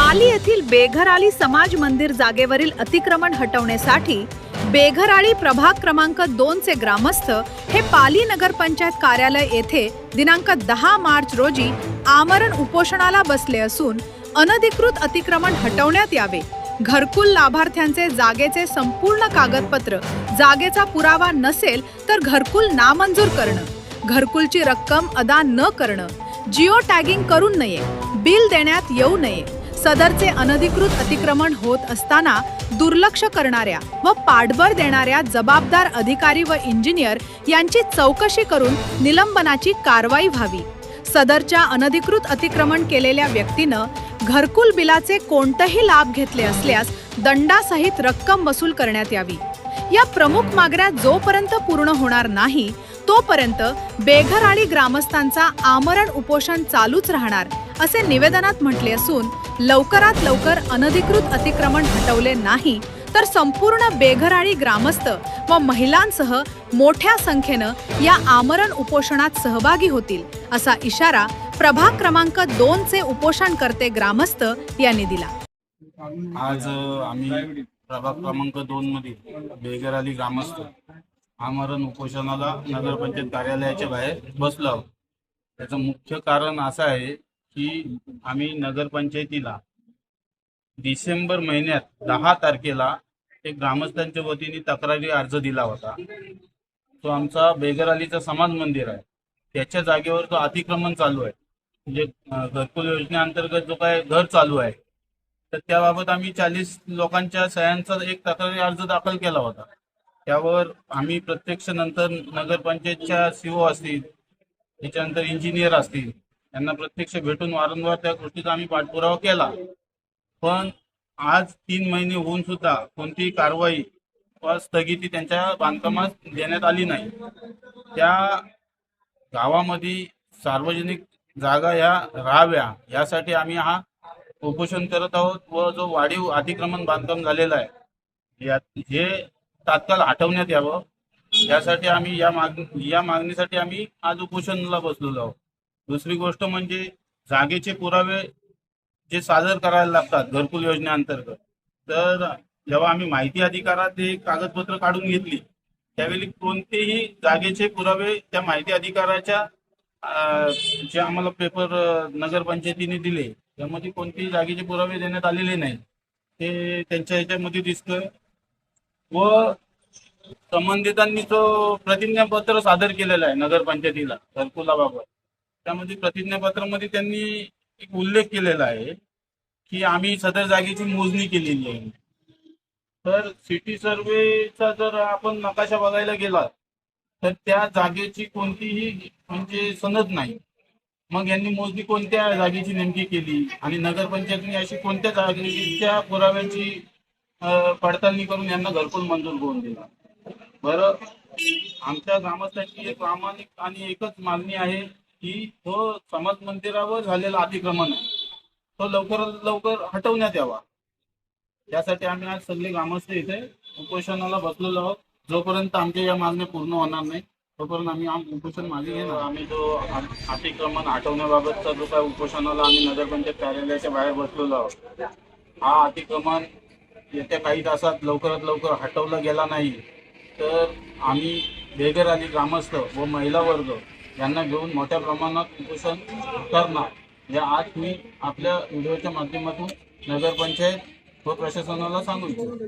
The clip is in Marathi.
पाली येथील बेघराळी समाज मंदिर जागेवरील अतिक्रमण हटवण्यासाठी बेघराळी प्रभाग क्रमांक 2 चे ग्रामस्थ हे पाली नगरपंचायत कार्यालय येथे दिनांक 10 मार्च रोजी आमरण उपोषणाला बसले असून अनधिकृत अतिक्रमण हटवण्यात यावे, घरकुल लाभार्थ्यांचे जागेचे संपूर्ण कागदपत्र, जागेचा पुरावा नसेल तर घरकुल नामंजूर करणं, घरकुलची रक्कम अदा न करणं, जिओ टॅगिंग करू नये, बिल देण्यात येऊ नये, सदरचे अनधिकृत अतिक्रमण होत असताना दुर्लक्ष करणाऱ्या व पाठबळ देणाऱ्या जबाबदार अधिकारी व इंजिनियर यांची चौकशी करून निलंबनाची कारवाई व्हावी। सदरच्या अनधिकृत अतिक्रमण केलेल्या व्यक्तीनं घरकुल बिलाचे कोणतेही लाभ घेतले असल्यास दंडासहित रक्कम वसूल करण्यात यावी। या प्रमुख मागण्या जोपर्यंत पूर्ण होणार नाही तोपर्यंत बेघराळी ग्रामस्थांचा आमरण उपोषण चालूच राहणार असे निवेदनात म्हटले असून लवकरात लवकर अनधिकृत अतिक्रमण हटवले नाही तर संपूर्ण बेघराळी ग्रामस्थ व महिलांसह मोठ्या संख्येनं या आमरण उपोषणात सहभागी होतील असा इशारा प्रभाग क्रमांक 2 चे उपोषणकर्ते ग्रामस्थ यांनी दिला। आज आम्ही प्रभाग क्रमांक 2 मध्ये बेघराळी ग्रामस्थ आमरण उपोषणाला नगरपंचायत कार्यालयाच्या बाहेर बसलो आहोत। त्याचं मुख्य कारण असं आहे की आम्ही नगरपंचायतीला डिसेंबर महिन्यात 10 तारखेला एक ग्रामस्थांच्या वतीने तक्रारी अर्ज दिला होता। तो आमचा बेघराळीचा समाज मंदिर आहे, त्याच्या जागेवर तो अतिक्रमण चालू आहे, म्हणजे घरकुल योजनेअंतर्गत जो काय घर चालू आहे, तर त्याबाबत आम्ही 40 लोकांच्या सह्यांचा एक तक्रारी अर्ज दाखल केला होता। त्यावर आम्ही प्रत्यक्ष नंतर नगरपंचायतच्या सीओ असतील, त्याच्यानंतर इंजिनियर असतील, यांना प्रत्यक्ष भेटून वारंवार त्या गोष्टीचा आम्ही पाठपुरावा केला। पण आज 3 महिने होऊन सुद्धा कोणतीही कारवाई व स्थगिती त्यांच्या बांधकामास देण्यात आली नाही। त्या गावामध्ये सार्वजनिक जागा या राहाव्या यासाठी आम्ही हा उपोषण करत आहोत व जो वाढीव अतिक्रमण बांधकाम झालेला आहे हे तात्काळ हटवण्यात यावं, यासाठी आम्ही या मागणीसाठी आम्ही आज उपोषणाला बसलेलो आहोत। दुसरी गोष्ट म्हणजे जागेचे पुरावे जे सादर करायला लागतात घरकुल योजनेअंतर्गत, तर जेव्हा आम्ही माहिती अधिकारात ते कागदपत्र काढून घेतली त्यावेळी कोणतेही जागेचे पुरावे त्या माहिती अधिकाराच्या जे आम्हाला पेपर नगरपंचायतीने दिले त्यामध्ये कोणतेही जागेचे पुरावे देण्यात आलेले नाही, ते त्यांच्या ह्याच्यामध्ये दिसतंय। व संबंधितांनी जो प्रतिज्ञापत्र सादर केलेला आहे नगरपंचायतीला घरकुलाबाबत, त्यामध्ये प्रतिज्ञापत्रामध्ये त्यांनी एक उल्लेख केलेला आहे की आम्ही सदर जागेची मोजणी केलेली आहे। तर सिटी सर्वेचा जर आपण नकाशा बघायला गेला तर त्या जागेची कोणतीही म्हणजे सनद नाही। मग यांनी मोजणी कोणत्या जागेची नेमकी केली आणि नगरपंचायतीने अशी कोणत्या जागेच्या पुराव्याची पडताळणी करून यांना घरकुल मंजूर करून दिला? बरं, आमच्या ग्रामस्थांची एक प्रामाणिक आणि एकच मागणी आहे की तो समाज मंदिरावर झालेला अतिक्रमण आहे तो लवकरात लवकर हटवण्यात यावा। यासाठी आम्ही आज सगळे ग्रामस्थ इथे उपोषणाला बसलेलो आहोत। जोपर्यंत आमच्या या मागण्या पूर्ण होणार नाही तोपर्यंत आम्ही उपोषण मागे घेणार। आम्ही जो अतिक्रमण हटवण्याबाबतचा जो काय उपोषणाला आम्ही नगरपंचायत कार्यालयाच्या बाहेर बसलेलो आहोत, हा अतिक्रमण येत्या काही तासात लवकरात लवकर हटवला गेला नाही तर आम्ही बेघराळी ग्रामस्थ व महिला वर्ग यांना घेऊन मोठ्या प्रमाणात उपोषण करणार, या आज मी आपल्या व्हिडिओच्या माध्यमातून नगरपंचायत व प्रशासनाला सांगू इच्छितो।